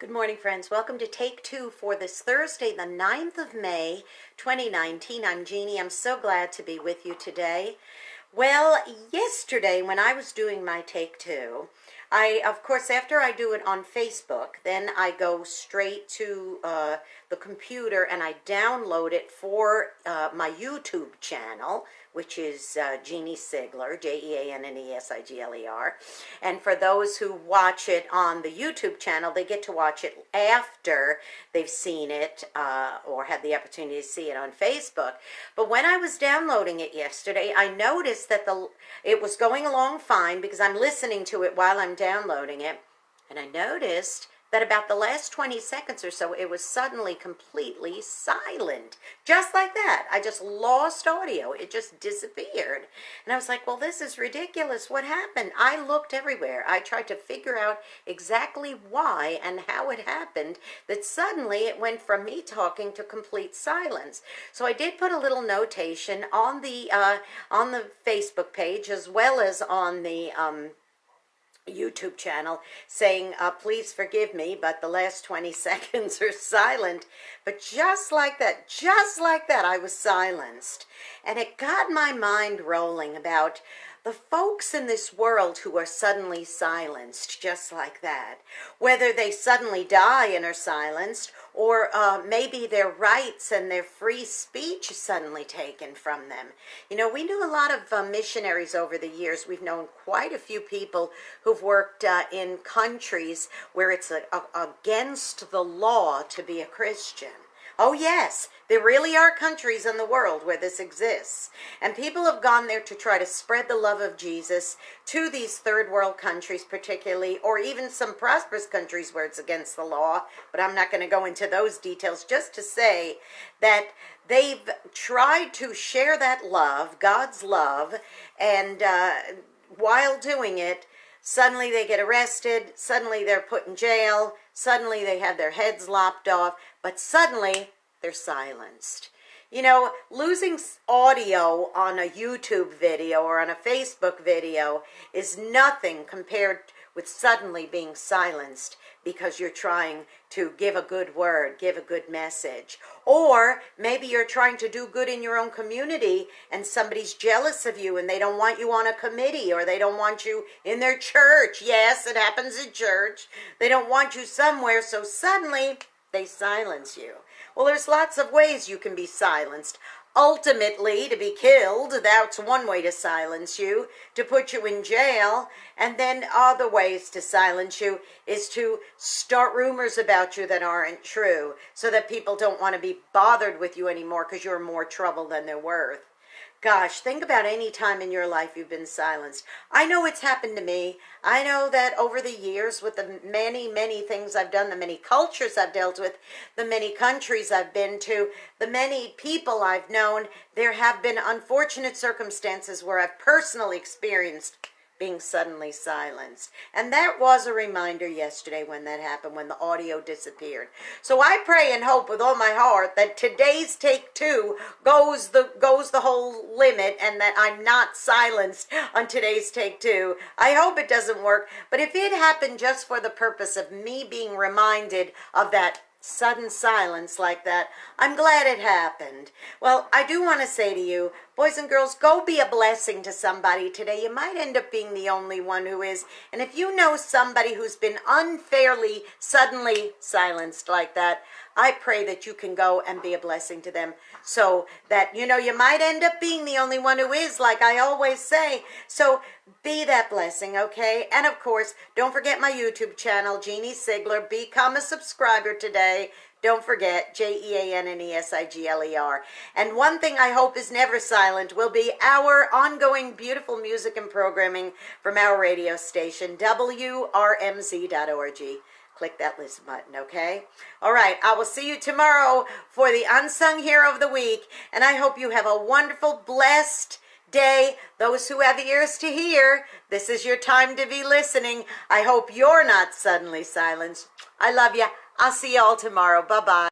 Good morning, friends. Welcome to Take Two for this Thursday, the 9th of May, 2019. I'm Jeannie. I'm so glad to be with you today. Well, yesterday when I was doing my Take Two, of course, after I do it on Facebook, then I go straight to the computer and I download it for my YouTube channel, which is Jeanne Sigler, Jeanne. And for those who watch it on the YouTube channel, they get to watch it after they've seen it or had the opportunity to see it on Facebook. But when I was downloading it yesterday, I noticed that it was going along fine because I'm listening to it while I'm downloading it. And I noticed that about the last 20 seconds or so, it was suddenly completely silent. Just like that. I just lost audio. It just disappeared. And I was like, well, this is ridiculous. What happened? I looked everywhere. I tried to figure out exactly why and how it happened that suddenly it went from me talking to complete silence. So I did put a little notation on the Facebook page as well as on the YouTube channel saying, please forgive me, but the last 20 seconds are silent. But just like that, I was silenced. And it got my mind rolling about the folks in this world who are suddenly silenced just like that. Whether they suddenly die and are silenced, or maybe their rights and their free speech is suddenly taken from them. You know, we knew a lot of missionaries over the years. We've known quite a few people who've worked in countries where it's against the law to be a Christian. Oh yes, there really are countries in the world where this exists. And people have gone there to try to spread the love of Jesus to these third world countries particularly, or even some prosperous countries where it's against the law. But I'm not going to go into those details, just to say that they've tried to share that love, God's love, and while doing it, suddenly they get arrested, suddenly they're put in jail, suddenly they have their heads lopped off, but suddenly they're silenced. You know, losing audio on a YouTube video or on a Facebook video is nothing compared with suddenly being silenced because you're trying to give a good word, give a good message. Or maybe you're trying to do good in your own community and somebody's jealous of you and they don't want you on a committee, or they don't want you in their church. Yes, it happens in church. They don't want you somewhere, so suddenly they silence you. Well, there's lots of ways you can be silenced. Ultimately, to be killed, that's one way to silence you, to put you in jail. And then other ways to silence you is to start rumors about you that aren't true, so that people don't want to be bothered with you anymore because you're more trouble than they're worth. Gosh, think about any time in your life you've been silenced. I know it's happened to me. I know that over the years, with the many, many things I've done, the many cultures I've dealt with, the many countries I've been to, the many people I've known, there have been unfortunate circumstances where I've personally experienced being suddenly silenced. And that was a reminder yesterday when that happened, when the audio disappeared. So I pray and hope with all my heart that today's Take Two goes the whole limit and that I'm not silenced on today's Take Two. I hope it doesn't work, but if it happened just for the purpose of me being reminded of that sudden silence like that, I'm glad it happened. Well, I do want to say to you, boys and girls, go be a blessing to somebody today. You might end up being the only one who is. And if you know somebody who's been unfairly, suddenly silenced like that, I pray that you can go and be a blessing to them, so that, you know, you might end up being the only one who is, like I always say. So be that blessing, okay? And of course, don't forget my YouTube channel, Jeanne Sigler. Become a subscriber today. Don't forget, Jeanne. And one thing I hope is never silent will be our ongoing beautiful music and programming from our radio station, WRMZ.org. Click that listen button, okay? All right, I will see you tomorrow for the Unsung Hero of the Week, and I hope you have a wonderful, blessed day. Those who have ears to hear, this is your time to be listening. I hope you're not suddenly silenced. I love you. I'll see you all tomorrow. Bye-bye.